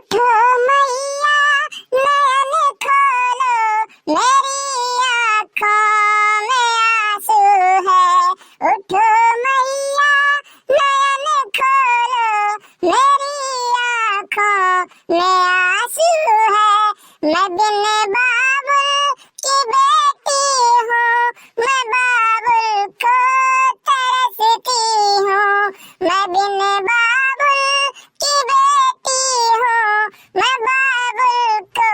उठो मैया नयन खोलो, मेरी आँखों में आंसू है। उठो मैया नयन खोलो, मेरी आँखों में आंसू है। मैं बिन बाबुल की बेटी हूँ, मैं बाबुल को तरसती हूँ। मैं बिन बाबुल की बेटी हूँ, मैं बाबुल को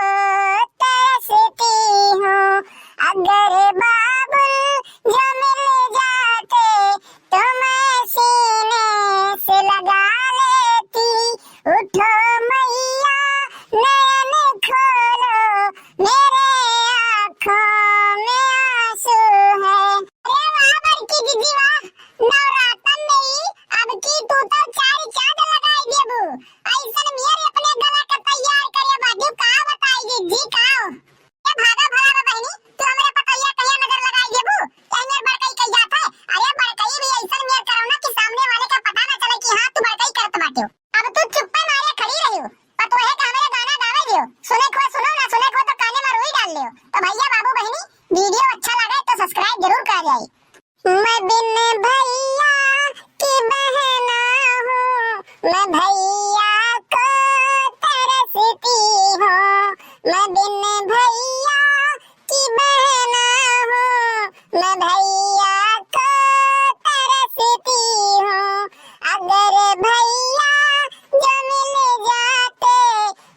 तरसती हूँ। अगर बाबुल जो मिल जाते तो मैं सीने से लगा लेती। उठो मैया नयन खोलो, मेरे आँखों में आंसू है। अरे वाह बड़की दीदी वाह, नवरातन में ही अब की तू तो चारी चांद लगाई देबू। ऐसन मेरे अपने गला का तैयार करे बाजू का बताई दीदी काओ। ए भागा भला बहनी, तू हमरे पतैया कहिया नजर लगाई देबू? ए मेर बड़कई कई जात है। अरे बड़कई भी ऐसन मेर करो ना कि सामने वाले का पता ना चले कि हां तू बड़कई करत बाटे। अब तू चुप्पे मारे खड़ी रही हो, पतोहे का हमरे गाना गावे दियो। सुने खो सुनो, ना सुने खो तो काने में रुई डाल लियो। तो भैया बाबू बहनी वीडियो अच्छा लगे तो सब्सक्राइब जरूर कर जाइए। मैं बिन भैया की बहना हूँ, मैं भैया को तरसती हूँ। मैं बिन भैया की बहना हूँ, मैं भैया को तरसती हूँ। अगर भैया जो मिल जाते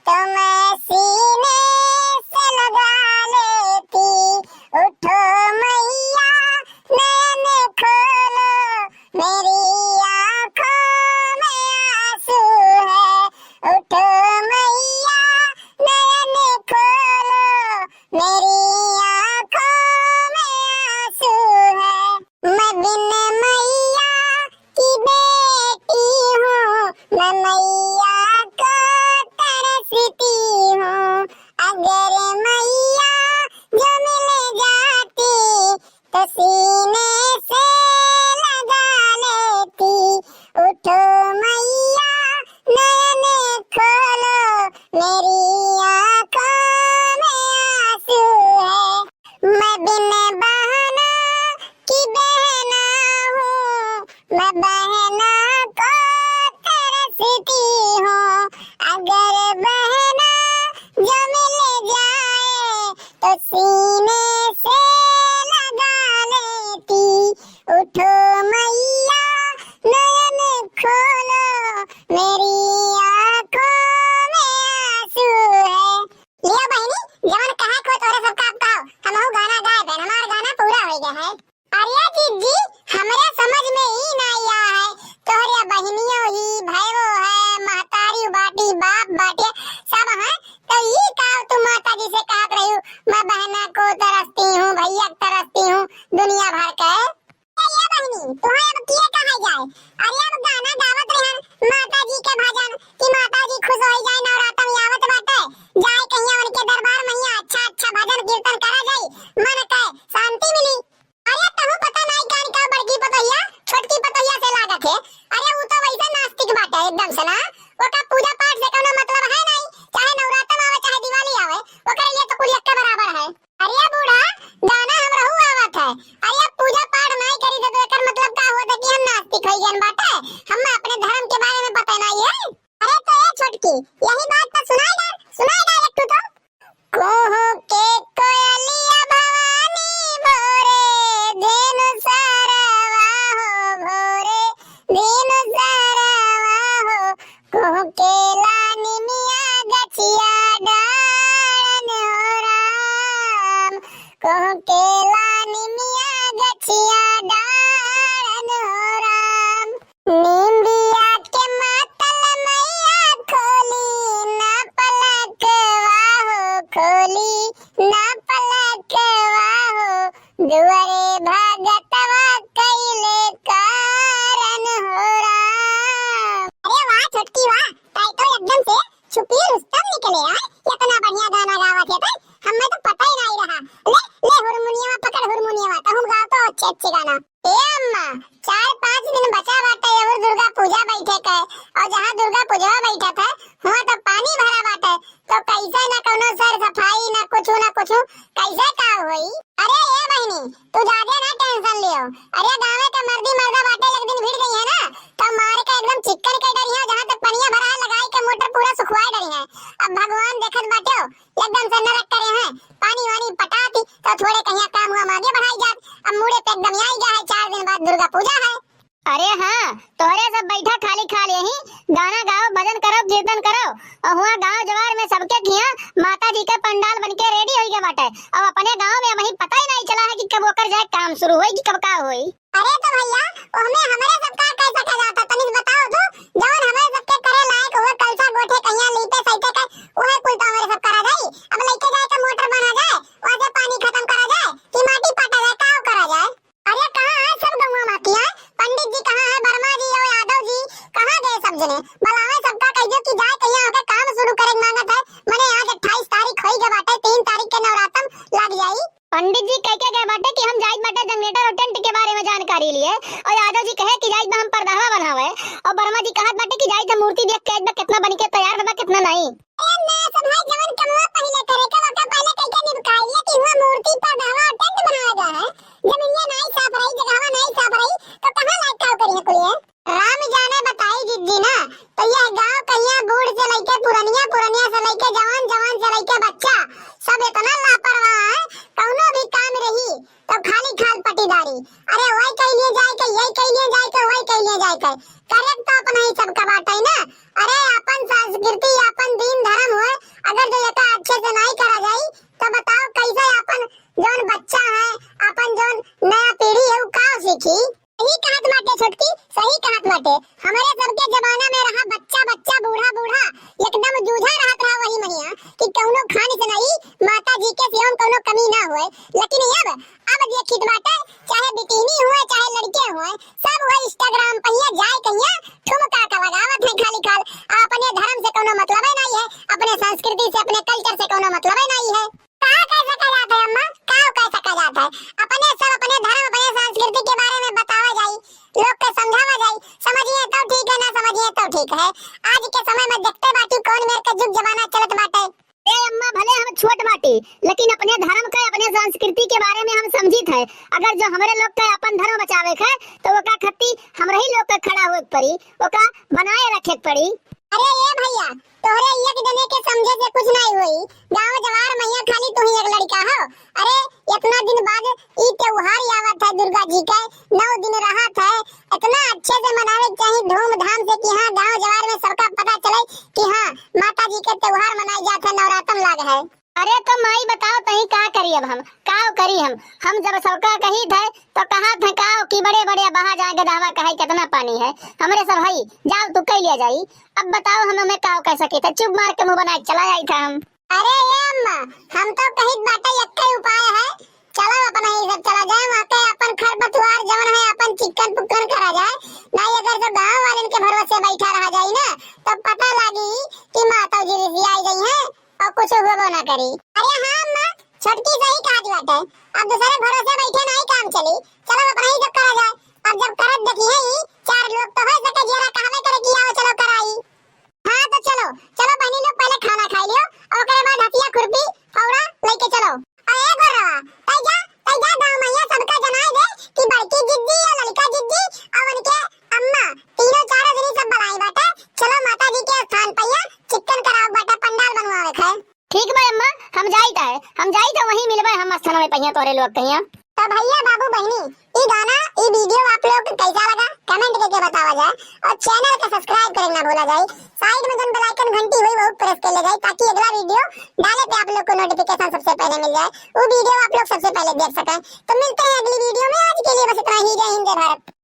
तो मैं सीने से लगा लेती। उठो मैया नयन खोलो, मेरी आँखों में आंसू है। उठो मैया नयन खोलो, मेरी आँखों में आंसू है। मैं बिन मैया की बेटी हूँ, मैं मैया को तरसती हूँ। अगर मैया जो मिल जाती तो सीने से लगा लेती। उठो मैया नयन खोलो, मेरी आँखों में आंसू है। मैं बिन बहना की बहना हूँ, मैं बहना को तरसती हूँ। अगर बहना जो मिल जाए तो सीने से लगा लेती। उठो मैया नयन खोलो, मेरी आँखों में आंसू है। लिया बहनी जवन कहा खो तोरे सबका अब कहो, हमहु गाना गाए बहन, हमार गाना पूरा हो गया है। अरे दीदी हमरे समझ में ही नहीं आया है, तोहरे बहनियों ही भाईओ है, महतारी बाटी बाप बाटे सब हैं। तो ये कहो तुम माता जी से कहत रही हो मैं बहना को तरसती हूँ, भैया को तरसती हूँ, दुनिया भर के। ये बहनी तुम्हें अब किए कहा जाए? अरे अब गाना गावत रहन माता जी के भजन कि माता जी खुश हो जाए, नवरात्र में आवत बाटे, जाए कहिया उनके दरबार में अच्छा अच्छा भजन कीर्तन करा जाए, मन के शांति मिली। अरे तहु पता नहीं कान का बड़की पतैया छोटकी पतैया से लागत है। अरे वो तो वैसे नास्तिक बाटे एकदम से ना, ओका पूजा पाठ से कोनो मतलब है नहीं, चाहे नवरात्र आवे चाहे दिवाली आवे, ओकरे लिए तो कुल एक के बराबर है। अरे बूढ़ा गाना हमरहु आवत है। अरे पूजा पाठ नहीं करी तो एकर मतलब का होता कि हम नास्तिक हो गए बाटे, हम अपने धर्म के बारे में पता नहीं है। अरे तो ये छोटकी यही बात तो सुनाई एक तो कोहो के कोयलिया भवानी भोरे धेनु सरवा हो, भोरे धेनु सरवा हो। कोहो के लानी मिया गछिया डालन हो राम, कोहो के लानी मिया गछिया डालन हो राम। नींदिया के मातल मैया खोली ना पलक वाहो खोली अटेंड करो और हुआ गांव जवार में सबके किया माता जी का पंडाल बनके रेडी हो गया बाटे। अब अपने गांव में वही पता ही नहीं चला है कि कब ओकर जाए काम शुरू होई कि कब का होई। अरे तो भैया ओहमे हमारे सबका कैसा का जाता तनिक बताओ तो, जवन हमारे सबके करे लायक हुए कलसा गोठे कहिया लीपे सहिते का ओहे कुल तो हमारे सब करा जाई। अब लइके जाए का मोटर बना जाए वहां से पानी खत्म करा जाए कि माटी पाटा जाए का करा जाए। अरे कहां है सब गंगा मातिया, पंडित जी कहां है, वर्मा जी और यादव जी कहां गए सब जने, बुलावे सबका कहियो कि जाए कहिया होके काम शुरू करे मांगत है। मने आज 28 तारीख होई गए बाटे, 3 तारीख के नवरात्रम लग जाई। पंडित जी कह के गए बाटे कि हम जाइत बाटे जनरेटर और टेंट के बारे में जानकारी लिए, और यादव जी कहे कि जाइत हम पर्दावा बनावे, और वर्मा जी कहत बाटे कि जाइत मूर्ति देख के बा कितना बन के तैयार बा कितना नहीं। अरे मैं सब भाई जवन कमवा पहले करे के ओटा पहले कह के निपकाई लिया कि हुआ मूर्ति पर्दावा और टेंट बनाया गया है। जमीनिया नहीं साफ रही, जगहवा नहीं साफ रही तो कहां लायक काम करिए कुलिए। राम जाने बताई जिद्दी ना तो यह गांव कहिया बूढ़ से लेके पुरनिया, पुरनिया से लेके जवान, जवान से लेके बच्चा सब इतना लापरवाह है, कौनो भी काम रही तो खाली खाल पटीदारी। अरे वही कह लिए जाए के यही कह लिए जाए के वही कह लिए जाए के करेक्ट तो अपना ही सबका बात है ना। अरे अपन संस्कृति अपन दीन धर्म हो, अगर जो ये अच्छे से नहीं करा जाए तो बताओ कैसे अपन जोन बच्चा है अपन जोन नया पीढ़ी है वो का सीखी। सही कहत बाटे छोटकी, सही कहत बाटे। हमारे सबके जमाना में रहा बच्चा बच्चा बूढ़ा बूढ़ा एकदम जूझा रहत रहा वही महिया कि कौनो खाने से नहीं माता जी के सेवन कौनो कमी ना होए। लेकिन अब देखित बाटे चाहे बिटिनी हुए चाहे लड़के हुए सब हुए इंस्टाग्राम पे जाए कहिया ठुमका का लगावत है खाली खाल। अपने धर्म से कौनो मतलब ही नहीं है, अपने संस्कृति से अपने कल्चर से कौनो मतलब ही नहीं है। कहा कैसे कहा जाता है अम्मा, कहा कैसे कहा जाता है। अपने सब अपने धर्म अपने संस्कृति के बारे में बतावा जाए, लोग को समझावा जाए, समझिए तो ठीक है ना समझिए तो ठीक है। आज के समय में देखते बाटी कौन मेरे का जुग जमाना चलत बाटे। ए अम्मा भले हम छोट बाटी लेकिन अपने धर्म का अपने संस्कृति के बारे में हम समझित है। अगर जो हमारे लोग का अपन धर्म बचावे है तो वो का खत्ती हमरा ही लोग का खड़ा होए पड़ी, वो का बनाए रखे पड़ी। अरे ये भैया तोहरे एक जने के समझे से कुछ नहीं हुई, गांव जवार मैया खाली तू ही एक लड़का हो। अरे इतना दिन बाद ई त्योहार आवत है दुर्गा जी का, 9 दिन राहत है, इतना अच्छे से मनावे चाहिए धूमधाम से कि हाँ गांव जवार में सबका पता चले कि हाँ माता जी के त्योहार मनाए जाते हैं, नवरात्र लाग है। अरे तो माई बताओ तही का करी अब हम का करी हम जब सबका कही थे तो कहा थे का कि बड़े बड़े बहा जाएंगे दावा कहे कितना पानी है हमरे सब भाई जाओ तू कह लिया जाई। अब बताओ हमें का कह सके थे, चुप मार के मुंह बना के चला जाई था हम। अरे ये अम्मा हम तो कही बाटे एक ही उपाय है, चलो अपना ही सब चला जाए वहाँ पे अपन खरपतवार जवन है अपन चिकन पुकन करा जाए। नहीं अगर जो गाँव वाले के भरोसे बैठा रहा जाए ना तो पता लगी कि माता जी रिसी आई गई है और कुछ हुआ ना करी। अरे हाँ अम्मा छोटकी सही कहा बात है, अब दूसरे भरोसे बैठे नहीं काम चली, चलो अपना ही सब करा जाए। अब जब करत देखी है 4 लोग तो हो सके जरा कहवे करे कि आओ चलो कराई। हाँ तो चलो चलो बहनी लोग पहले खाना खा लियो और उसके बाद हथिया खुरपी फौड़ा लेके चलो। अरे गोरवा तै जा गांव में सबका जनाई दे कि बड़की जिद्दी और लड़का जिद्दी और उनके अम्मा तीनों चारों जनी सब बुलाई बाटे, चलो माता जी के स्थान पे चिकन कराओ बाटे पंडाल बनवावे है। ठीक बा अम्मा हम जाई तो वहीं मिलबे हम स्थान में पहिया तोरे लोग कहिया। तो भैया बाबू बहनी ये गाना ये वीडियो आप लोग को कैसा लगा कमेंट करके बतावा जाए और चैनल को सब्सक्राइब करना ना भूला जाए। साइड में जो बेल आइकन घंटी हुई वो प्रेस कर ले जाए ताकि अगला वीडियो डाले पे आप लोग को नोटिफिकेशन सबसे पहले मिल जाए, वो वीडियो आप लोग सबसे पहले देख सकें। तो मिलते हैं अगली वीडियो में, आज के लिए बस इतना ही। जय हिंद जय भारत।